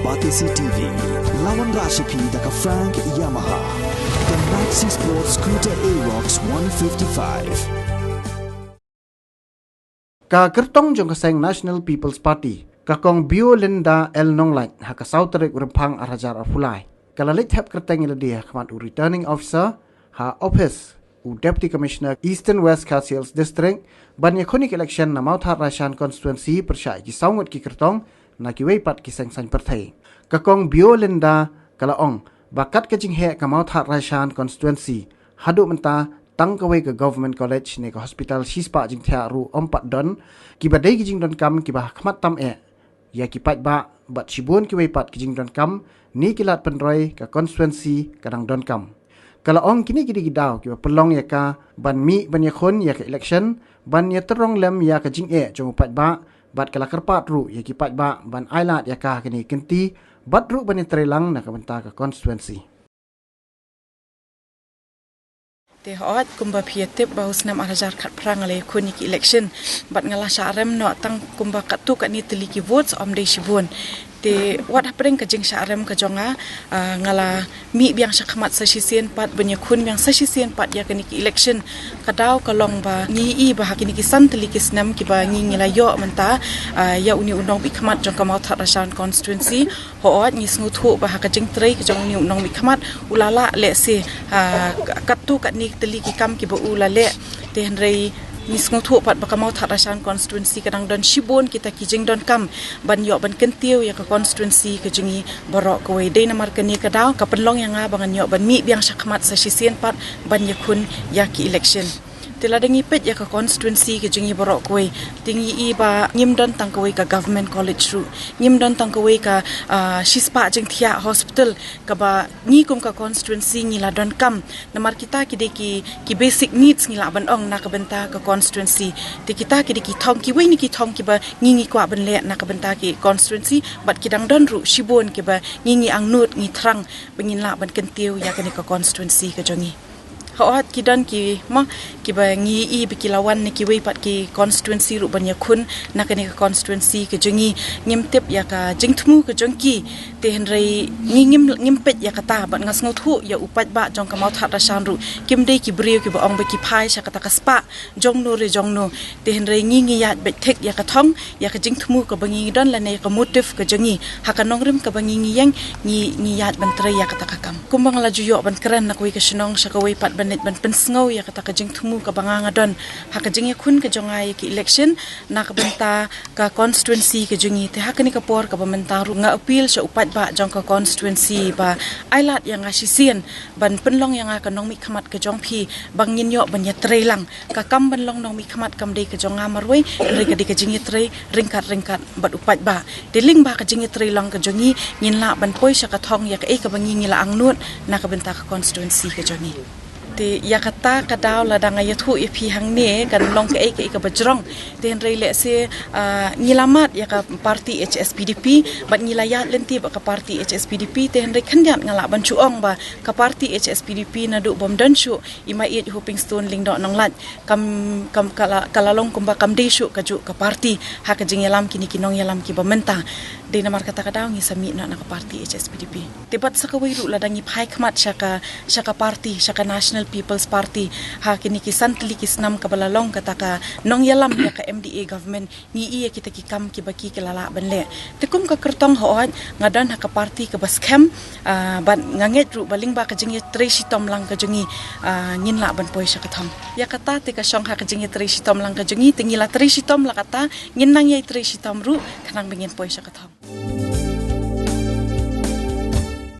Batisi TV, lawan Rashipi daka Frank Yamaha, the Maxi Sports Scooter Aerox 155. Ka kertong jong kaseng National People's Party, kakong Biolinda El Nonglat, haka Sauterik Rempang Arajar Afulai. Kalalit hep kerteng iladia kamat u returning officer, ha office u Deputy Commissioner Eastern West Khasiels District, ban Ïakhun election na Mauthat Rashan constituency persya ki saungut ki kertong, na kiwei pat kiseng san perthai. Kakong Biolinda kalaong bakat ke Jingthiah ka Mauthat Rashan constituency hadu menta Tang Kawei ke Government College ne ke hospital Shispa Jingthiah ru 4 don ki badai ki jing don kam ki bah khmat tam ya ki pat ba bat shibun ki wei pat ki jing don kam ni kilat penroi ka constituency kadang don kam. Kalaong kini ki daw ki pelong ya ka ban mi ban Ïakhun ya ke election ban ya terong lem ya ke Jingthiah jong pat ba bat kala kerpat ru ya ki pat ba ban ailat ya ka kini kenti bat ru ban trelang na ka benta ka constituency. Te hoat kumba pietip bahus nam arajar kat perang ale Ïakhun ki election bat ngala syarem no tang kumba katu kat ni teliki votes om de shibun te wat hapring ka jing syarem ka jonga ngala mi biang syakmat sasisien pat ban Ïakhun biang sasisien pat ya kini ki election kadau kalong ba ni I ba kini ki san teliki snam ki ba ngi ngila yo menta ya uni unong bi khamat jong ka Mauthat Rashan constituency hoat ni sngutu ba ka jing trei ka jong ni unong bi khamat ulala le se katu kat ni teliki kam ki ba ulale te henrei ni sngutu pat ba ka Mauthat Rashan constituency kadang don shibun kita ki jing don kam ban yo ban kentiu ya ka constituency ka jingi borok Kawei dei namar kani kadau ka penlong yang bangan yo ban mi biang syakmat sa sisien pat ban Ïakhun ya ki election tela dengi pet ya ka constituency ke jingi borok Kawei tingi I ba ngim don tang Kawei ka government college ru ngim don tang Kawei ka Shispa Jingthiah hospital ka ba ni kum ka constituency ngila don kam namar kita ki de ki basic needs ngila ban ong na ka benta ka constituency te kita ki de ki thong ki wei ni ki thong ki ba ngi kwa ban le na ka benta ki constituency bat kidang don ru shibon ki ba ngi ang nut ngi thrang bangin la ban kentiu ya ka ni ka constituency ka jongi hoat kidan ki ma ki ba ngi I bikilawan ni ki wei pat ki constituency ru ban Ïakhun na ka ni ka constituency ke jongi ngim tip ya ka jingthmu ke jongki te henrei ngim pet ya kata bat ngas ngothu ya upat ba jong ka Mauthat Rashan ru kim dei ki brio ki ba ong ba ki phai sha kata ka spa jong no re jong no te henrei ngi ya bet thek ya ka thong ya ka jingthmu ka bangi don la ne ka motive ke jongi ha ka nongrim ka bangi yang ngi ya ban tre ya kata ka kam kumbang la juyo ban kran na koi ka shnong sha ka wei pat ban ban pensngau ya kata ka jingthmu ka banganga don ha ka jing Ïakhun ka jonga ya ki election na ka benta ka constituency ka jongi te ha ka ni ka por ka bamenta ru nga appeal sha upat ba jong ka constituency ba ailat yang asisien ban penlong yang ka nong mi khamat ka jong phi bangin yo ban ya trelang ka kam ban long nong mi khamat kam dei ka jonga marwei re ka di ka jing tre ringkat bat upat ba deling ba ka jing trelang ka jongi ngin la ban poi sha ka thong ya ka ka bangi ngila angnut na ka benta ka constituency ka jongi te ya kata kadau la danga ya thu ipi hang ne kan long ke ka bajrong ten rei le se ngilamat ya ka parti HSPDP bat ngilaya lenti ba ka parti HSPDP ten rei khandiat ngala ban chuong ba ka parti HSPDP na du bom dan shu ima it hoping stone ling do nong lat kam kala long kumba kam de shu ka ju ka parti ha ka jingelam kini kinong yalam ki bamenta de namar kata kadau ngi sami na ka parti HSPDP te bat sa ka wei ru la dangi phai khmat syaka parti syaka National People's Party ha kini kisan tili kisnam kabalalong kata ka nong yalam ya ka MDA government ni iya kita ki kam ki baki kelala banle tekum ka kertong hoat ngadan ha ka party ka baskem ban nganget ru baling ba ka jingi treshi tom lang ka jingi ngin la ban poi sya katham ya kata te ka shong ha ka jingi treshi tom lang ka jingi tingila treshi tom la kata ngin nang yai treshi tom ru kanang bingin poi sya katham